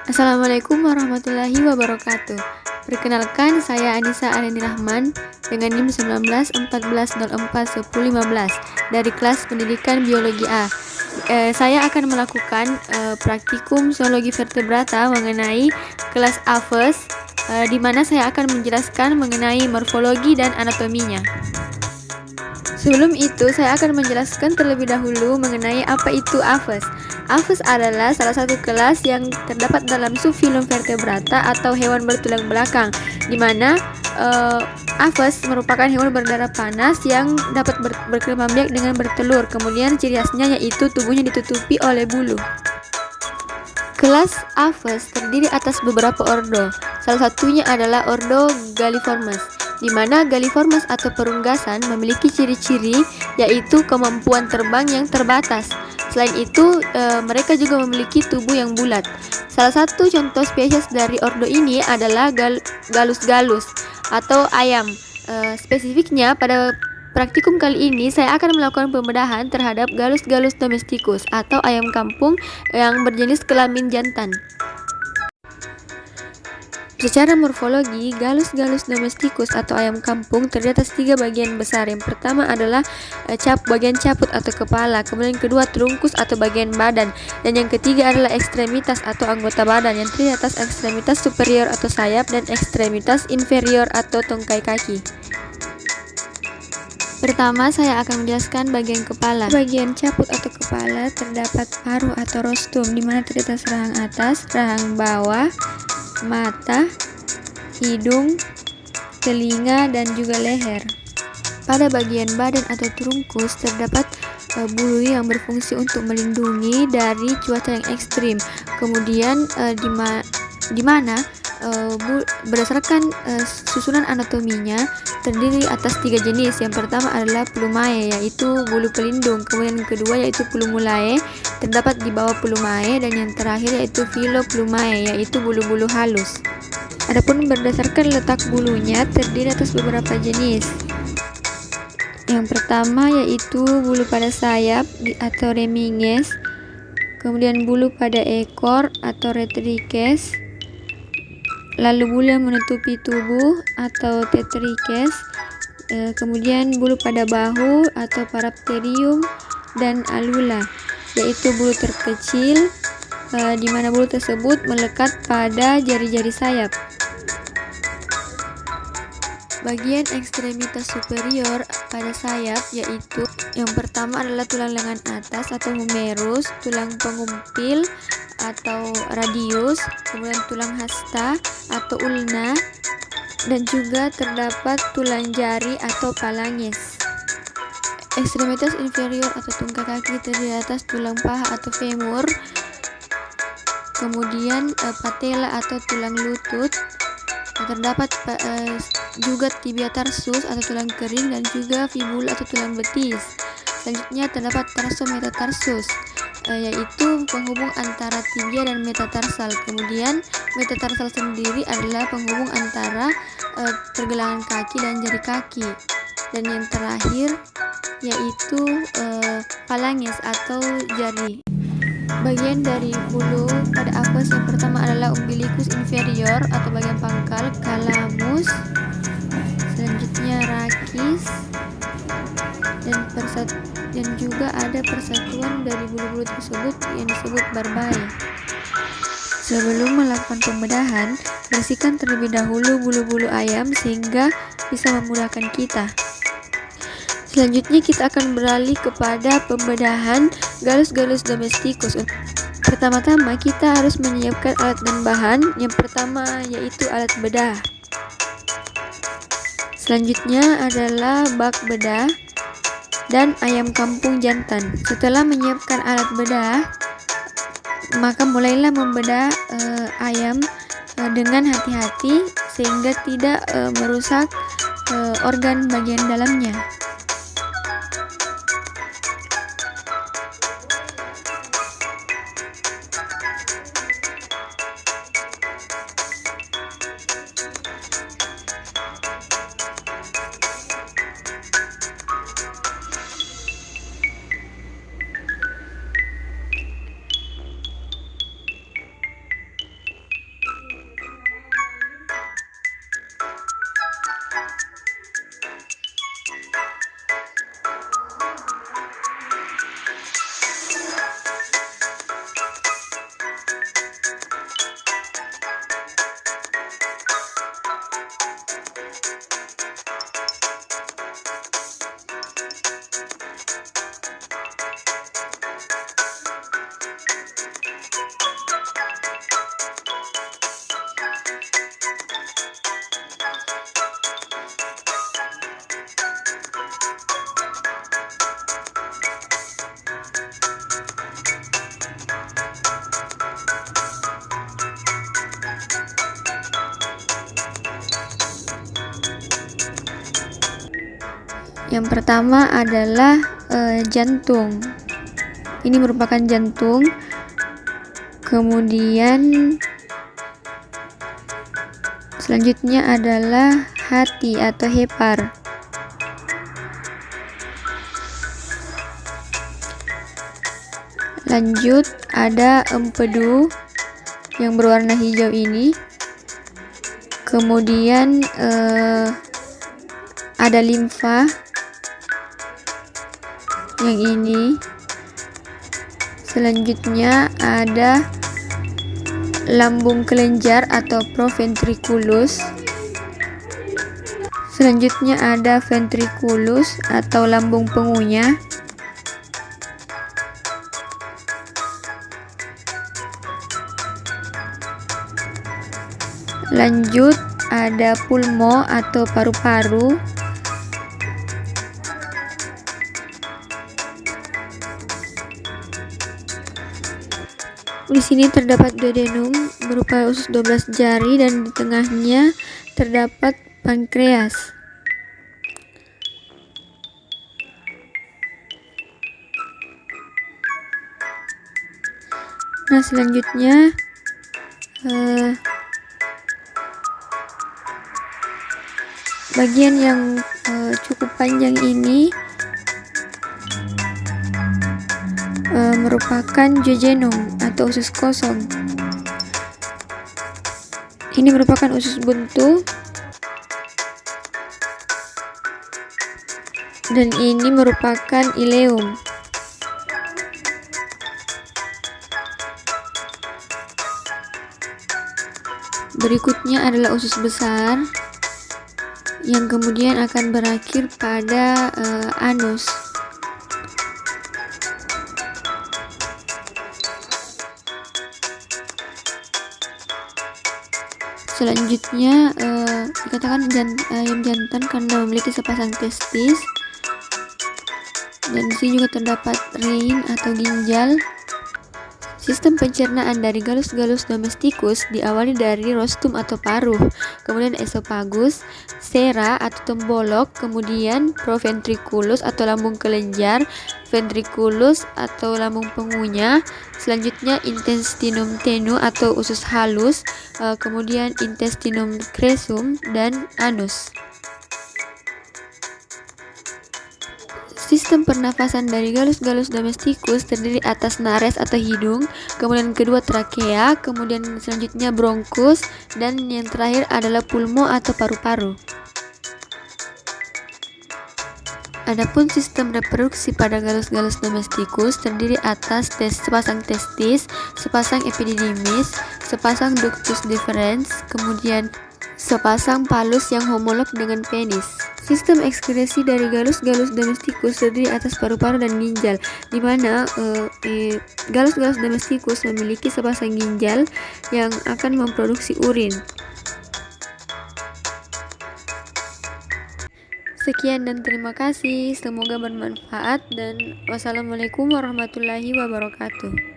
Assalamualaikum warahmatullahi wabarakatuh. Perkenalkan, saya Anissa Areni Rahman dengan NIM 1914041015 dari kelas Pendidikan Biologi A. Saya akan melakukan praktikum zoologi vertebrata mengenai kelas Aves, di mana saya akan menjelaskan mengenai morfologi dan anatominya. Sebelum itu, saya akan menjelaskan terlebih dahulu mengenai apa itu Aves. Aves adalah salah satu kelas yang terdapat dalam subfilum vertebrata atau hewan bertulang belakang, di mana Aves merupakan hewan berdarah panas yang dapat berkembang biak dengan bertelur. Kemudian ciri khasnya yaitu tubuhnya ditutupi oleh bulu. Kelas Aves terdiri atas beberapa ordo. Salah satunya adalah ordo Galliformes, di mana Galliformes atau perunggasan memiliki ciri-ciri yaitu kemampuan terbang yang terbatas. Selain itu, mereka juga memiliki tubuh yang bulat. Salah satu contoh spesies dari ordo ini adalah Gallus gallus atau ayam. Spesifiknya pada praktikum kali ini saya akan melakukan pembedahan terhadap Gallus gallus domesticus atau ayam kampung yang berjenis kelamin jantan. Secara morfologi, Gallus gallus domesticus atau ayam kampung terdiri atas 3 bagian besar. Yang pertama adalah bagian caput atau kepala, kemudian yang kedua trunkus atau bagian badan, dan yang ketiga adalah ekstremitas atau anggota badan yang terdiri atas ekstremitas superior atau sayap dan ekstremitas inferior atau tungkai kaki. Pertama, saya akan menjelaskan bagian kepala. Bagian caput atau kepala terdapat paruh atau rostrum, di mana terdiri atas rahang atas, rahang bawah, mata, hidung, telinga, dan juga leher. Pada bagian badan atau trunkus terdapat bulu yang berfungsi untuk melindungi dari cuaca yang ekstrim. Kemudian di mana berdasarkan susunan anatominya terdiri atas 3 jenis. Yang pertama adalah plumae, yaitu bulu pelindung. Kemudian yang kedua yaitu plumulae, terdapat di bawah plumae, dan yang terakhir yaitu filoplumae, yaitu bulu-bulu halus. Adapun berdasarkan letak bulunya terdiri atas beberapa jenis. Yang pertama yaitu bulu pada sayap atau reminges, kemudian bulu pada ekor atau retrikes, lalu bulu yang menutupi tubuh atau tetrikes, kemudian bulu pada bahu atau parapterium, dan alula, yaitu bulu terkecil, di mana bulu tersebut melekat pada jari-jari sayap. Bagian ekstremitas superior pada sayap yaitu yang pertama adalah tulang lengan atas atau humerus, tulang pengumpil atau radius, kemudian tulang hasta atau ulna, dan juga terdapat tulang jari atau phalanges. Ekstremitas inferior atau tungkai kaki terdiri atas tulang paha atau femur, kemudian patella atau tulang lutut, terdapat juga tibia tarsus atau tulang kering, dan juga fibula atau tulang betis. Selanjutnya terdapat tarso metatarsus, yaitu penghubung antara tibia dan metatarsal. Kemudian metatarsal sendiri adalah penghubung antara pergelangan kaki dan jari kaki. Dan yang terakhir yaitu phalanges atau jari. Bagian dari bulu pada Aves yang pertama adalah umbilicus inferior atau bagian pangkal, calamus, selanjutnya rachis, dan juga ada persatuan dari bulu-bulu tersebut yang disebut barbae. Sebelum melakukan pembedahan, bersihkan terlebih dahulu bulu-bulu ayam sehingga bisa memudahkan kita. Selanjutnya kita akan beralih kepada pembedahan Gallus gallus domesticus. Pertama-tama kita harus menyiapkan alat dan bahan. Yang pertama yaitu alat bedah. Selanjutnya adalah bak bedah dan ayam kampung jantan. Setelah menyiapkan alat bedah, maka mulailah membedah ayam dengan hati-hati sehingga tidak merusak organ bagian dalamnya. Yang pertama adalah jantung. Ini merupakan jantung. Kemudian selanjutnya adalah hati atau hepar. Lanjut ada empedu yang berwarna hijau ini. Kemudian ada limfa yang ini. Selanjutnya ada lambung kelenjar atau proventriculus. Selanjutnya ada ventriculus atau lambung pengunya. Lanjut ada pulmo atau paru-paru. Di sini terdapat duodenum berupa usus 12 jari dan di tengahnya terdapat pankreas. Nah, selanjutnya bagian yang cukup panjang ini merupakan jejunum atau usus kosong. Ini merupakan usus buntu dan ini merupakan ileum. Berikutnya adalah usus besar yang kemudian akan berakhir pada anus. Selanjutnya dikatakan ayam jantan karena memiliki sepasang testis, dan di sini juga terdapat rein atau ginjal. Sistem pencernaan dari Gallus domesticus diawali dari rostrum atau paruh, kemudian esophagus, sera atau tembolok, kemudian proventriculus atau lambung kelenjar, ventriculus atau lambung pengunya, selanjutnya intestinum tenue atau usus halus, kemudian intestinum cruentum dan anus. Sistem pernafasan dari Gallus domesticus terdiri atas nares atau hidung, kemudian kedua trakea, kemudian selanjutnya bronkus, dan yang terakhir adalah pulmo atau paru-paru. Adapun sistem reproduksi pada Gallus domesticus terdiri atas sepasang testis, sepasang epididymis, sepasang ductus deferens, kemudian sepasang palus yang homolog dengan penis. Sistem ekskresi dari Gallus domesticus terdiri atas paru-paru dan ginjal, di mana Gallus domesticus memiliki sepasang ginjal yang akan memproduksi urin. Sekian dan terima kasih, semoga bermanfaat dan wassalamualaikum warahmatullahi wabarakatuh.